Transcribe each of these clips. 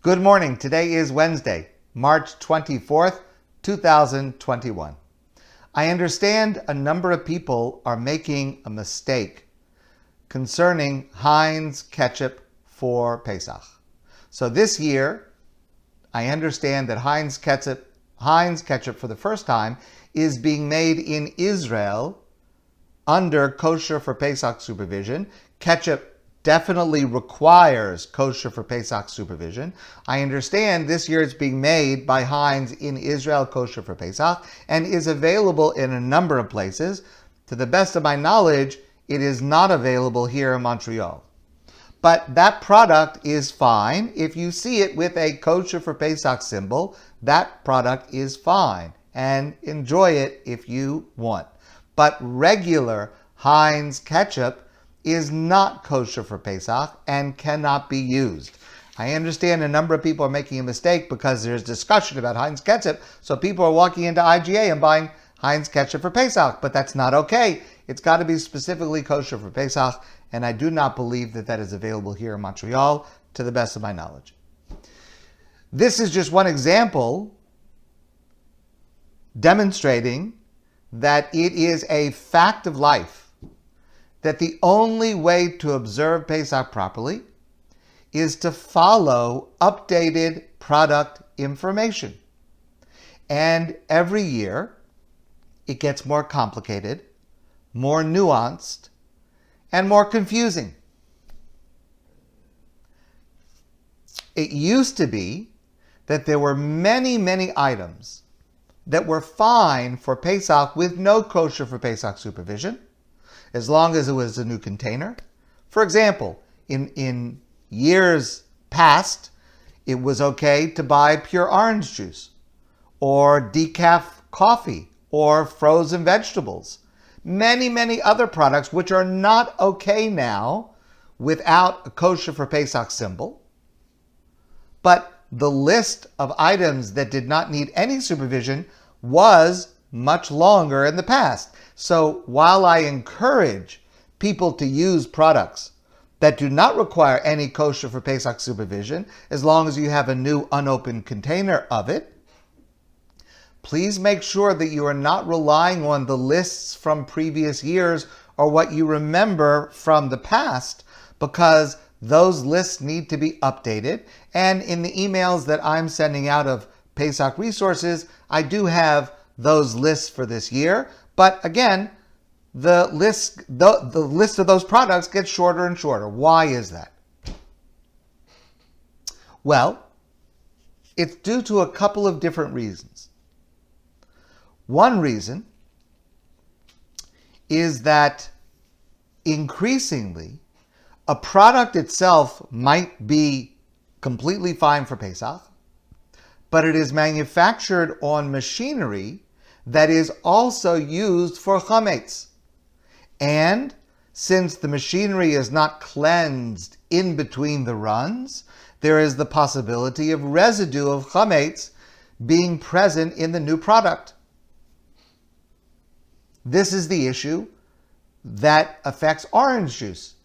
Good morning. Today is Wednesday, March 24th, 2021. I understand a number of people are making a mistake concerning Heinz ketchup for Pesach. So this year, I understand that Heinz ketchup for the first time is being made in Israel under kosher for Pesach supervision. Ketchup definitely requires kosher for Pesach supervision. I understand this year it's being made by Heinz in Israel, kosher for Pesach, and is available in a number of places. To the best of my knowledge, it is not available here in Montreal. But that product is fine. If you see it with a kosher for Pesach symbol, that product is fine, and enjoy it if you want. But regular Heinz ketchup is not kosher for Pesach and cannot be used. I understand a number of people are making a mistake because there's discussion about Heinz ketchup, so people are walking into IGA and buying Heinz ketchup for Pesach, but that's not okay. It's got to be specifically kosher for Pesach, and I do not believe that that is available here in Montreal, to the best of my knowledge. This is just one example demonstrating that it is a fact of life that the only way to observe Pesach properly is to follow updated product information. And every year, it gets more complicated, more nuanced, and more confusing. It used to be that there were many, many items that were fine for Pesach with no kosher for Pesach supervision, as long as it was a new container. For example, in years past, it was okay to buy pure orange juice, or decaf coffee, or frozen vegetables. Many, many other products which are not okay now without a kosher for Pesach symbol. But the list of items that did not need any supervision was much longer in the past. So while I encourage people to use products that do not require any kosher for Pesach supervision, as long as you have a new unopened container of it, please make sure that you are not relying on the lists from previous years or what you remember from the past, because those lists need to be updated. And in the emails that I'm sending out of Pesach resources, I do have those lists for this year. But again, the list of those products gets shorter and shorter. Why is that? Well, it's due to a couple of different reasons. One reason is that increasingly, a product itself might be completely fine for Pesach, but it is manufactured on machinery that is also used for chametz. And since the machinery is not cleansed in between the runs, there is the possibility of residue of chametz being present in the new product. This is the issue that affects orange juice.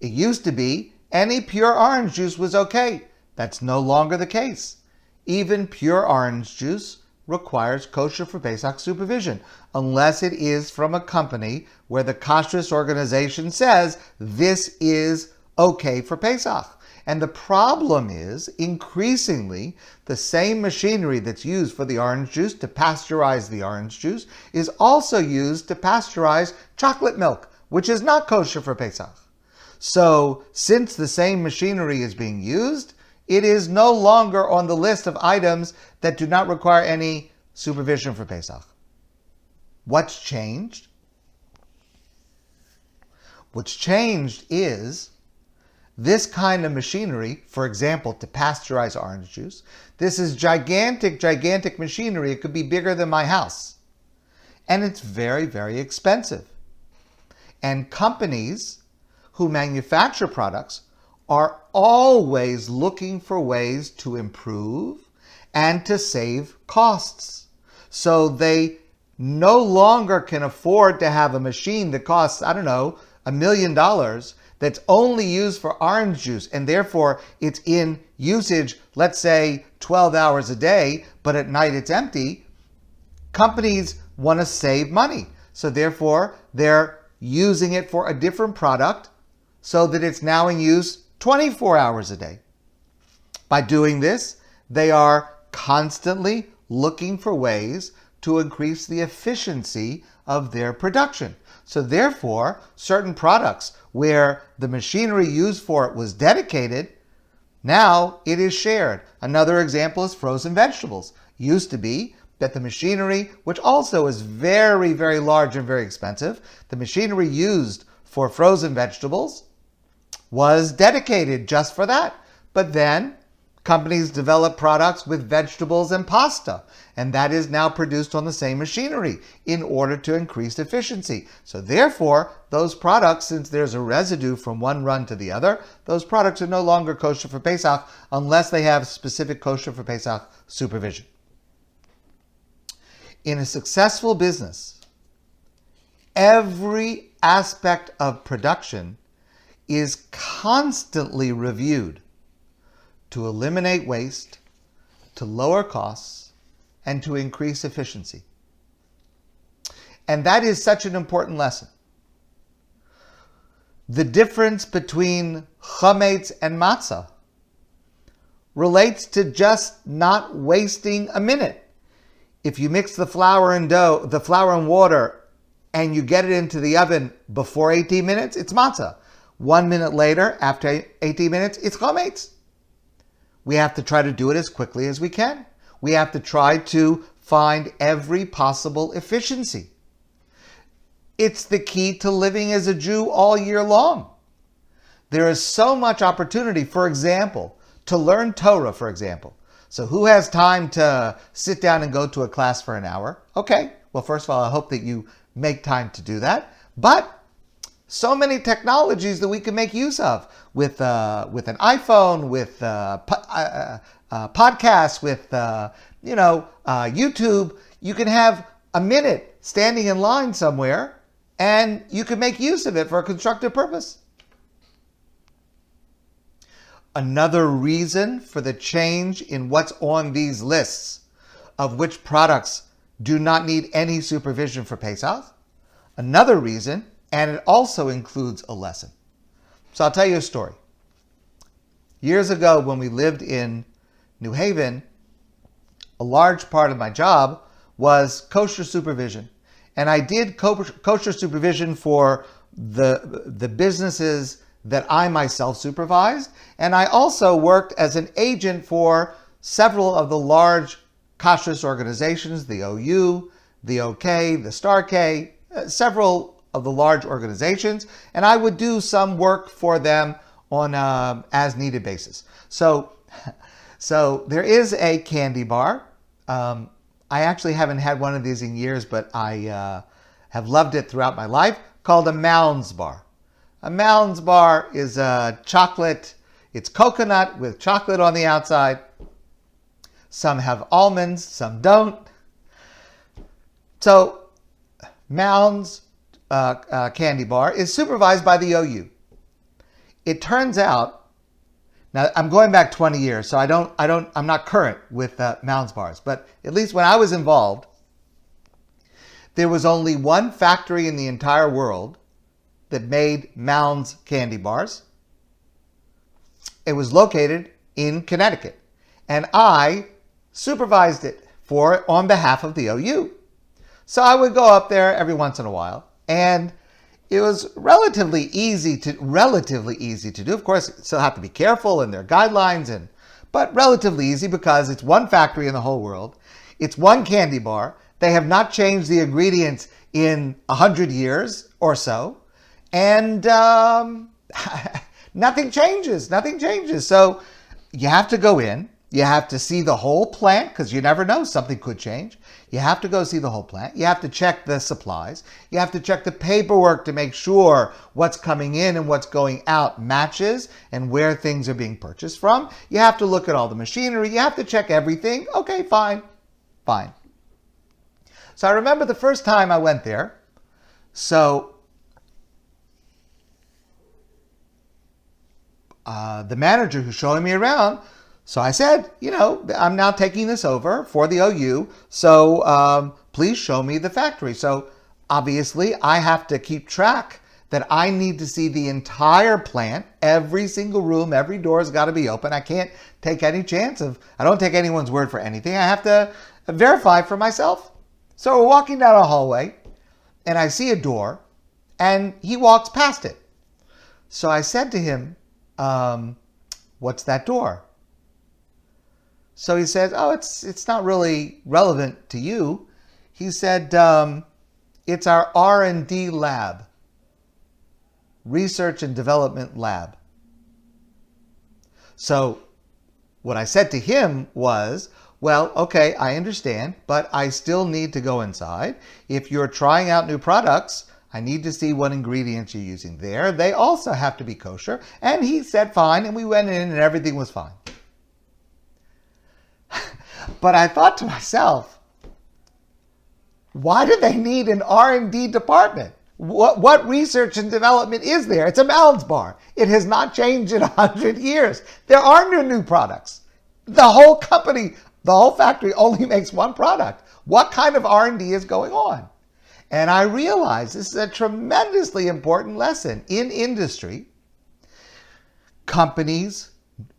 It used to be any pure orange juice was okay. That's no longer the case. Even pure orange juice requires kosher for Pesach supervision, unless it is from a company where the kashrus organization says this is okay for Pesach. And the problem is, increasingly, the same machinery that's used for the orange juice to pasteurize the orange juice is also used to pasteurize chocolate milk, which is not kosher for Pesach. So, since the same machinery is being used, it is no longer on the list of items that do not require any supervision for Pesach. What's changed? What's changed is this kind of machinery, for example, to pasteurize orange juice. This is gigantic, gigantic machinery. It could be bigger than my house. And it's very, very expensive. And companies who manufacture products are always looking for ways to improve and to save costs. So they no longer can afford to have a machine that costs, $1 million that's only used for orange juice, and therefore it's in usage, let's say 12 hours a day, but at night it's empty, companies want to save money. So therefore, they're using it for a different product so that it's now in use 24 hours a day. By doing this, they are constantly looking for ways to increase the efficiency of their production. So therefore, certain products where the machinery used for it was dedicated, now it is shared. Another example is frozen vegetables. Used to be that the machinery, which also is very, very large and very expensive, the machinery used for frozen vegetables was dedicated just for that. But then companies develop products with vegetables and pasta, and that is now produced on the same machinery in order to increase efficiency. So therefore, those products, since there's a residue from one run to the other, those products are no longer kosher for Pesach unless they have specific kosher for Pesach supervision. In a successful business, every aspect of production is constantly reviewed to eliminate waste, to lower costs, and to increase efficiency. And that is such an important lesson. The difference between chametz and matzah relates to just not wasting a minute. If you mix the flour and water, and you get it into the oven before 18 minutes, it's matzah. 1 minute later, after 18 minutes, it's chametz. We have to try to do it as quickly as we can. We have to try to find every possible efficiency. It's the key to living as a Jew all year long. There is so much opportunity, for example, to learn Torah, for example. So who has time to sit down and go to a class for an hour? Okay, well, first of all, I hope that you make time to do that. But so many technologies that we can make use of with an iPhone, with podcasts, with YouTube. You can have a minute standing in line somewhere, and you can make use of it for a constructive purpose. Another reason for the change in what's on these lists of which products do not need any supervision for Pesach. Another reason, and it also includes a lesson. So I'll tell you a story. Years ago, when we lived in New Haven, a large part of my job was kosher supervision. And I did kosher supervision for the businesses that I myself supervised. And I also worked as an agent for several of the large kashrus organizations, the OU, the OK, the Star K, several of the large organizations, and I would do some work for them on an as-needed basis. So there is a candy bar. I actually haven't had one of these in years, but I have loved it throughout my life, called a Mounds bar. A Mounds bar is a chocolate. It's coconut with chocolate on the outside. Some have almonds, some don't. So Mounds candy bar is supervised by the OU. It turns out, now I'm going back 20 years, so I'm not current with Mounds bars, but at least when I was involved, there was only one factory in the entire world that made Mounds candy bars. It was located in Connecticut, and I supervised it on behalf of the OU. So I would go up there every once in a while, and it was relatively easy to do. Of course, you still have to be careful, and there are guidelines, but relatively easy because it's one factory in the whole world. It's one candy bar. They have not changed the ingredients in 100 years or so, and nothing changes. So you have to go in. You have to see the whole plant because you never know, something could change. You have to go see the whole plant. You have to check the supplies. You have to check the paperwork to make sure what's coming in and what's going out matches and where things are being purchased from. You have to look at all the machinery. You have to check everything. Okay, fine. So I remember the first time I went there. So the manager who's showing me around. So I said, I'm now taking this over for the OU, so please show me the factory. So obviously I have to keep track that I need to see the entire plant, every single room, every door's got to be open. I can't take any chance I don't take anyone's word for anything. I have to verify for myself. So we're walking down a hallway and I see a door and he walks past it. So I said to him, what's that door? So he says, oh, it's not really relevant to you. He said, it's our R&D lab, research and development lab. So what I said to him was, well, okay, I understand, but I still need to go inside. If you're trying out new products, I need to see what ingredients you're using there. They also have to be kosher. And he said fine, and we went in and everything was fine. But I thought to myself, why do they need an R&D department? What research and development is there? It's a Balance bar. It has not changed in 100 years. There are no new products. The whole company, the whole factory only makes one product. What kind of R&D is going on? And I realized this is a tremendously important lesson. In industry, companies,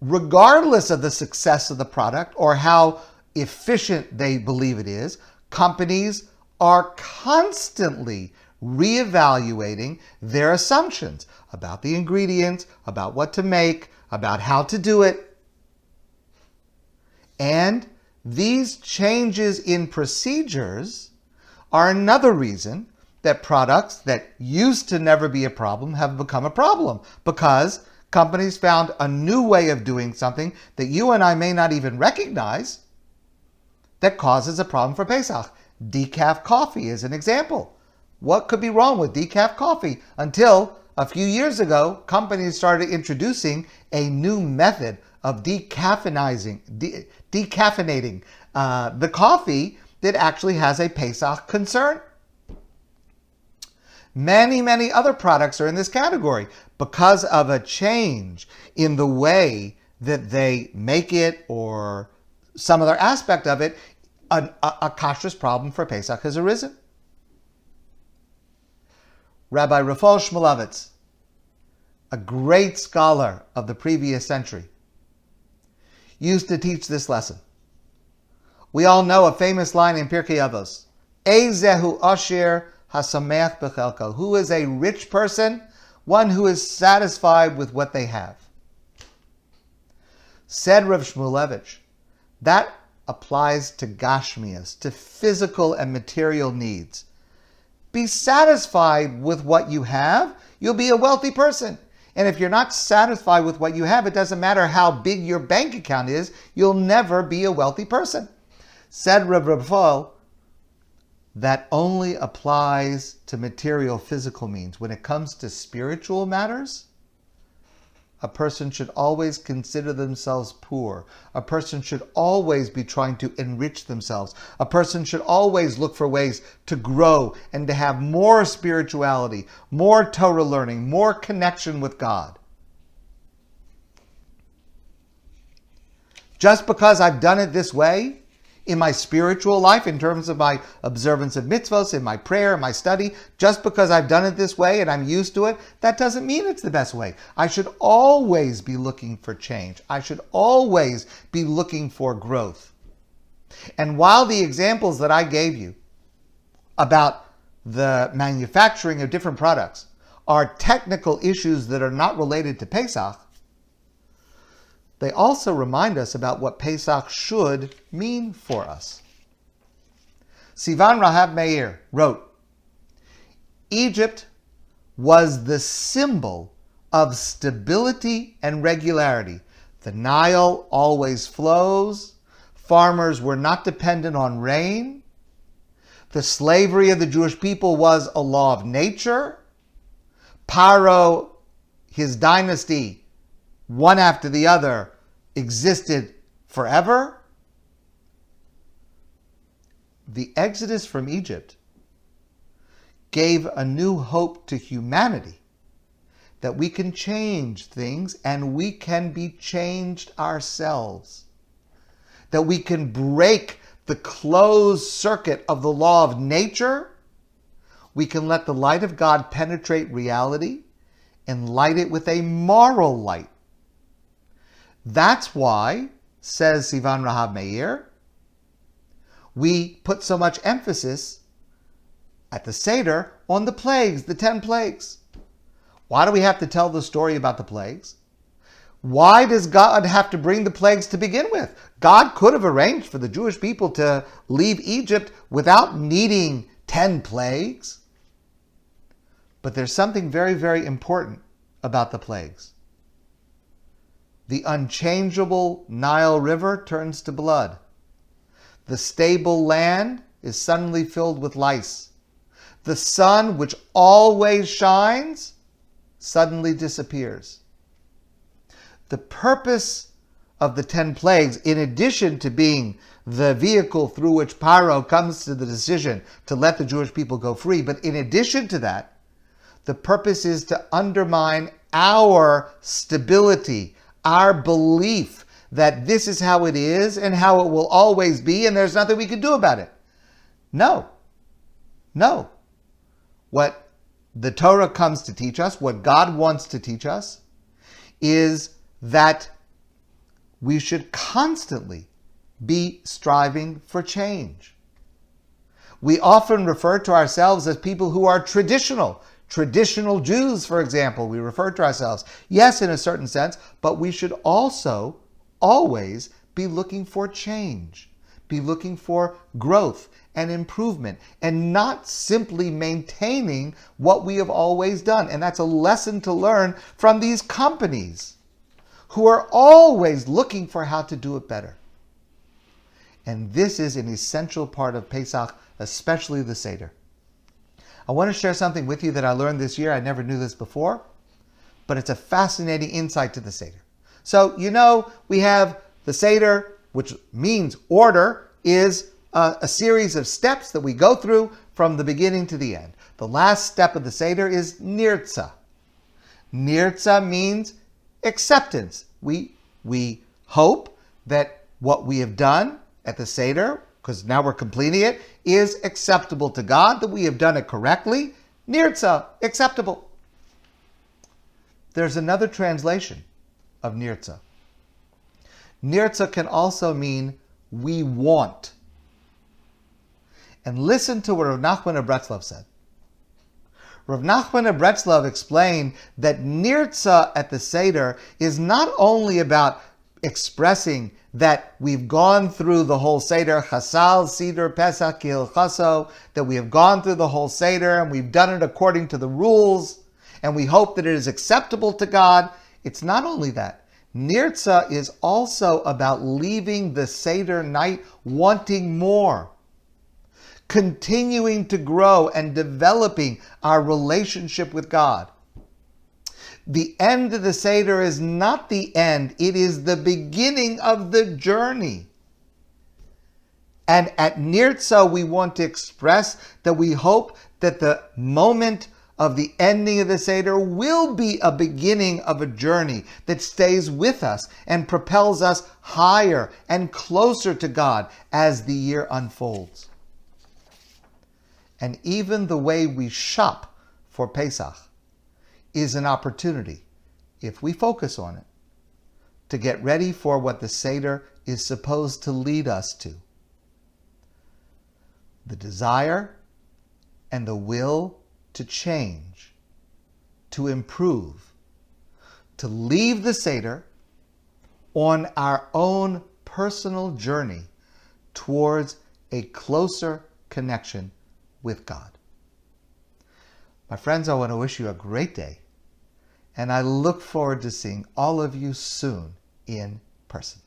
regardless of the success of the product or how efficient they believe it is, companies are constantly reevaluating their assumptions about the ingredients, about what to make, about how to do it. And these changes in procedures are another reason that products that used to never be a problem have become a problem, because companies found a new way of doing something that you and I may not even recognize that causes a problem for Pesach. Decaf coffee is an example. What could be wrong with decaf coffee? Until a few years ago, companies started introducing a new method of decaffeinating the coffee that actually has a Pesach concern. Many, many other products are in this category because of a change in the way that they make it or some other aspect of it. A kashrus problem for Pesach has arisen. Rabbi Rafal Shmulevitz, a great scholar of the previous century, used to teach this lesson. We all know a famous line in Pirkei Avos, Ezehu Asher Hasameach Bechelko. Who is a rich person? One who is satisfied with what they have. Said Rav Shmulevitz, that applies to gashmias, to physical and material needs. Be satisfied with what you have, you'll be a wealthy person. And if you're not satisfied with what you have, it doesn't matter how big your bank account is, you'll never be a wealthy person. Said Rav Rafal, that only applies to material physical means. When it comes to spiritual matters, a person should always consider themselves poor. A person should always be trying to enrich themselves. A person should always look for ways to grow and to have more spirituality, more Torah learning, more connection with God. Just because I've done it this way in my spiritual life, in terms of my observance of mitzvos, in my prayer, my study, just because I've done it this way and I'm used to it, that doesn't mean it's the best way. I should always be looking for change. I should always be looking for growth. And while the examples that I gave you about the manufacturing of different products are technical issues that are not related to Pesach, they also remind us about what Pesach should mean for us. Sivan Rahab Meir wrote, Egypt was the symbol of stability and regularity. The Nile always flows. Farmers were not dependent on rain. The slavery of the Jewish people was a law of nature. Paro, his dynasty, one after the other, existed forever. The exodus from Egypt gave a new hope to humanity that we can change things and we can be changed ourselves. That we can break the closed circuit of the law of nature. We can let the light of God penetrate reality and light it with a moral light. That's why, says Sivan Rahav Meir, we put so much emphasis at the Seder on the plagues, the 10 plagues. Why do we have to tell the story about the plagues? Why does God have to bring the plagues to begin with? God could have arranged for the Jewish people to leave Egypt without needing 10 plagues. But there's something very, very important about the plagues. The unchangeable Nile River turns to blood. The stable land is suddenly filled with lice. The sun, which always shines, suddenly disappears. The purpose of the 10 plagues, in addition to being the vehicle through which Paro comes to the decision to let the Jewish people go free, but in addition to that, the purpose is to undermine our stability, our belief that this is how it is and how it will always be and there's nothing we can do about it. No. What the Torah comes to teach us, what God wants to teach us, is that we should constantly be striving for change. We often refer to ourselves as people who are traditional Jews, for example. We refer to ourselves, yes, in a certain sense, but we should also always be looking for change, be looking for growth and improvement, and not simply maintaining what we have always done. And that's a lesson to learn from these companies who are always looking for how to do it better. And this is an essential part of Pesach, especially the Seder. I want to share something with you that I learned this year. I never knew this before, but it's a fascinating insight to the Seder. So, we have the Seder, which means order, is a series of steps that we go through from the beginning to the end. The last step of the Seder is Nirtza. Nirtza means acceptance. We hope that what we have done at the Seder, because now we're completing it, is acceptable to God, that we have done it correctly. Nirtza, acceptable. There's another translation of Nirtza. Nirtza can also mean we want. And listen to what Rav Nachman of Breslov said. Rav Nachman of Breslov explained that Nirtza at the Seder is not only about expressing that we've gone through the whole Seder, Chasal, Seder, Pesach, Hilchaso, that we have gone through the whole Seder and we've done it according to the rules, and we hope that it is acceptable to God. It's not only that. Nirtza is also about leaving the Seder night wanting more, continuing to grow and developing our relationship with God. The end of the Seder is not the end, it is the beginning of the journey. And at Nirtza, we want to express that we hope that the moment of the ending of the Seder will be a beginning of a journey that stays with us and propels us higher and closer to God as the year unfolds. And even the way we shop for Pesach is an opportunity, if we focus on it, to get ready for what the Seder is supposed to lead us to. The desire and the will to change, to improve, to leave the Seder on our own personal journey towards a closer connection with God. My friends, I want to wish you a great day, and I look forward to seeing all of you soon in person.